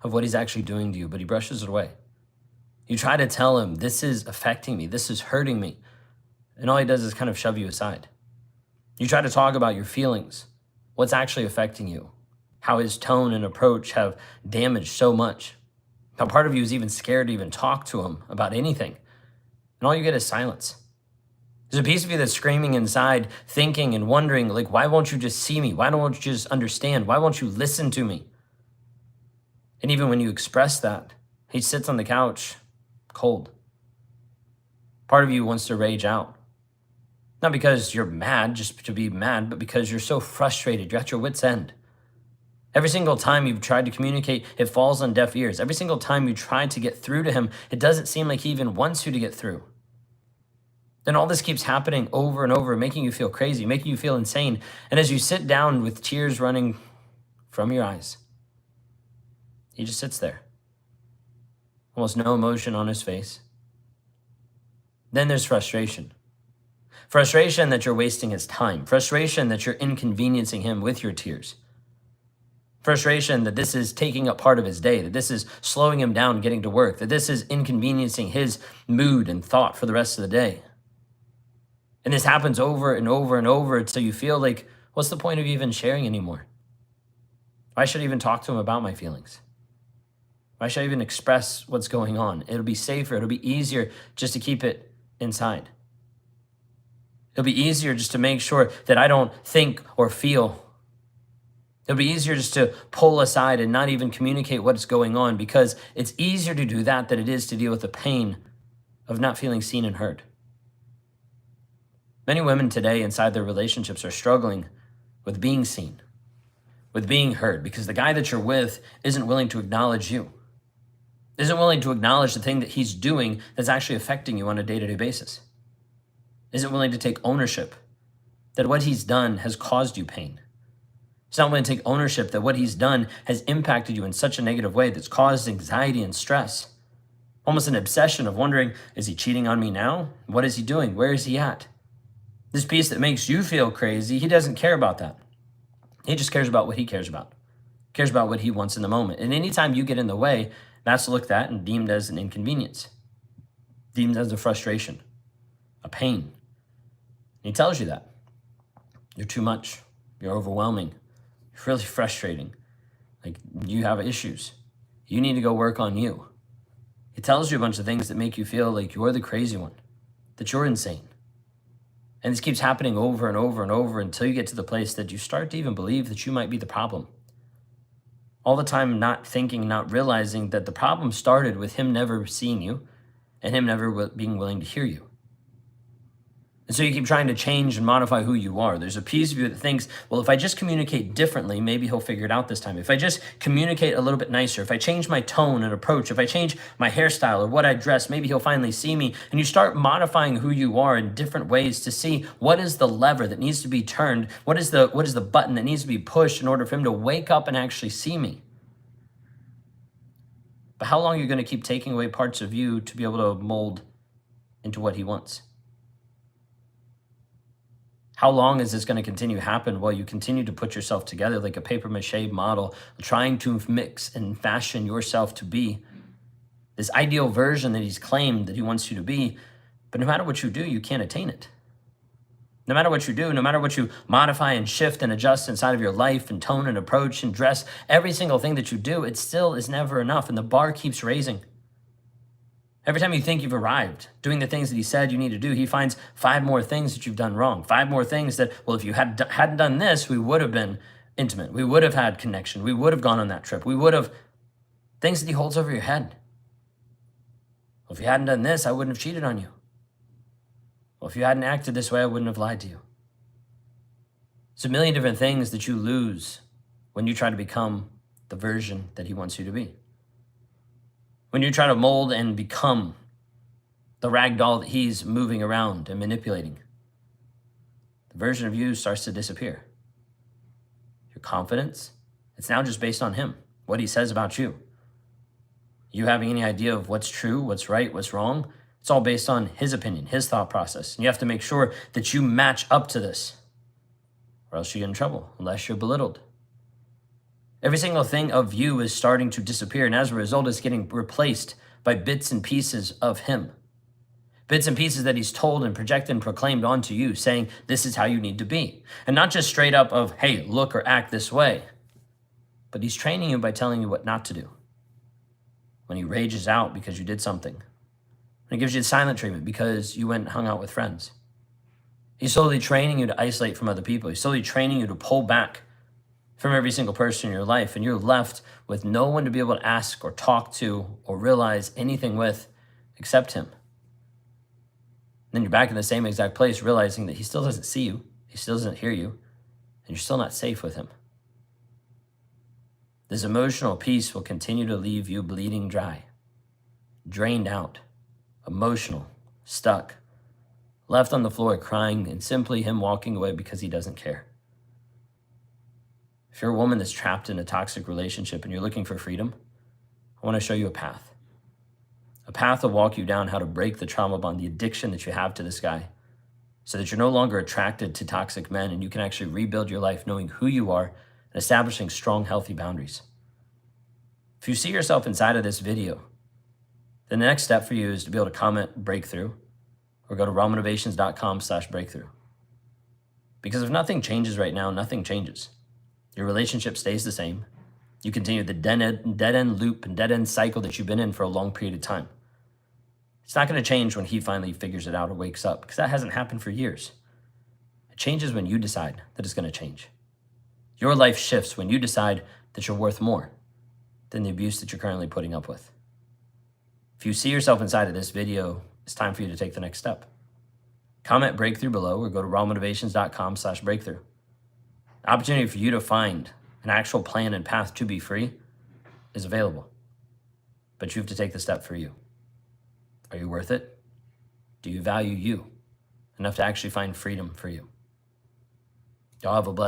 of what he's actually doing to you, but he brushes it away. You try to tell him, this is affecting me, this is hurting me, and all he does is kind of shove you aside. You try to talk about your feelings, what's actually affecting you, how his tone and approach have damaged so much, how part of you is even scared to even talk to him about anything, and all you get is silence. There's a piece of you that's screaming inside, thinking and wondering, like, why won't you just see me? Why don't you just understand? Why won't you listen to me? And even when you express that, he sits on the couch, cold. Part of you wants to rage out. Not because you're mad, just to be mad, but because you're so frustrated, you're at your wit's end. Every single time you've tried to communicate, it falls on deaf ears. Every single time you try to get through to him, it doesn't seem like he even wants you to get through. Then all this keeps happening over and over, making you feel crazy, making you feel insane. And as you sit down with tears running from your eyes, he just sits there, almost no emotion on his face. Then there's frustration. Frustration that you're wasting his time. Frustration that you're inconveniencing him with your tears. Frustration that this is taking up part of his day, that this is slowing him down getting to work, that this is inconveniencing his mood and thought for the rest of the day. And this happens over and over and over until you feel like, what's the point of even sharing anymore? Why should I even talk to him about my feelings? Why should I even express what's going on? It'll be safer, it'll be easier just to keep it inside. It'll be easier just to make sure that I don't think or feel. It'll be easier just to pull aside and not even communicate what's going on, because it's easier to do that than it is to deal with the pain of not feeling seen and heard. Many women today inside their relationships are struggling with being seen, with being heard, because the guy that you're with isn't willing to acknowledge you, isn't willing to acknowledge the thing that he's doing that's actually affecting you on a day-to-day basis, isn't willing to take ownership that what he's done has caused you pain. He's not willing to take ownership that what he's done has impacted you in such a negative way that's caused anxiety and stress, almost an obsession of wondering, is he cheating on me now? What is he doing? Where is he at? This piece that makes you feel crazy, he doesn't care about that. He just cares about what he cares about. Cares about what he wants in the moment. And anytime you get in the way, that's looked at and deemed as an inconvenience, deemed as a frustration, a pain. And he tells you that. You're too much. You're overwhelming. You're really frustrating. Like, you have issues. You need to go work on you. He tells you a bunch of things that make you feel like you're the crazy one, that you're insane. And this keeps happening over and over and over until you get to the place that you start to even believe that you might be the problem. All the time not thinking, not realizing that the problem started with him never seeing you and him never being willing to hear you. And so you keep trying to change and modify who you are. There's a piece of you that thinks, well, if I just communicate differently, maybe he'll figure it out this time. If I just communicate a little bit nicer, if I change my tone and approach, if I change my hairstyle or what I dress, maybe he'll finally see me. And you start modifying who you are in different ways to see what is the lever that needs to be turned, what is the button that needs to be pushed in order for him to wake up and actually see me. But how long are you going to keep taking away parts of you to be able to mold into what he wants? How long is this going to continue to happen while you continue to put yourself together like a paper mache model, trying to mix and fashion yourself to be this ideal version that he's claimed that he wants you to be, but no matter what you do, you can't attain it. No matter what you do, no matter what you modify and shift and adjust inside of your life and tone and approach and dress, every single thing that you do, it still is never enough, and the bar keeps raising. Every time you think you've arrived, doing the things that he said you need to do, he finds 5 more things that you've done wrong. 5 more things that, well, if you hadn't done this, we would have been intimate. We would have had connection. We would have gone on that trip. We would have, things that he holds over your head. Well, if you hadn't done this, I wouldn't have cheated on you. Well, if you hadn't acted this way, I wouldn't have lied to you. It's a million different things that you lose when you try to become the version that he wants you to be. When you try to mold and become the rag doll that he's moving around and manipulating, the version of you starts to disappear. Your confidence, it's now just based on him, what he says about you. You having any idea of what's true, what's right, what's wrong, it's all based on his opinion, his thought process. And you have to make sure that you match up to this, or else you get in trouble, unless you're belittled. Every single thing of you is starting to disappear, and as a result, it's getting replaced by bits and pieces of him. Bits and pieces that he's told and projected and proclaimed onto you, saying, this is how you need to be. And not just straight up of, hey, look or act this way, but he's training you by telling you what not to do. When he rages out because you did something. When he gives you the silent treatment because you went and hung out with friends. He's slowly training you to isolate from other people. He's slowly training you to pull back from every single person in your life, and you're left with no one to be able to ask or talk to or realize anything with except him. Then you're back in the same exact place, realizing that he still doesn't see you, he still doesn't hear you, and you're still not safe with him. This emotional piece will continue to leave you bleeding dry, drained out, emotional, stuck, left on the floor crying, and simply him walking away because he doesn't care. If you're a woman that's trapped in a toxic relationship and you're looking for freedom, I want to show you a path. A path will walk you down how to break the trauma bond, the addiction that you have to this guy, so that you're no longer attracted to toxic men and you can actually rebuild your life knowing who you are and establishing strong, healthy boundaries. If you see yourself inside of this video, then the next step for you is to be able to comment breakthrough or go to rawmotivations.com/breakthrough. Because if nothing changes right now, nothing changes. Your relationship stays the same. You continue the dead-end loop and dead-end cycle that you've been in for a long period of time. It's not going to change when he finally figures it out or wakes up, because that hasn't happened for years. It changes when you decide that it's going to change. Your life shifts when you decide that you're worth more than the abuse that you're currently putting up with. If you see yourself inside of this video, it's time for you to take the next step. Comment breakthrough below or go to rawmotivations.com/breakthrough. Opportunity for you to find an actual plan and path to be free is available. But you have to take the step for you. Are you worth it? Do you value you enough to actually find freedom for you? Y'all have a blessed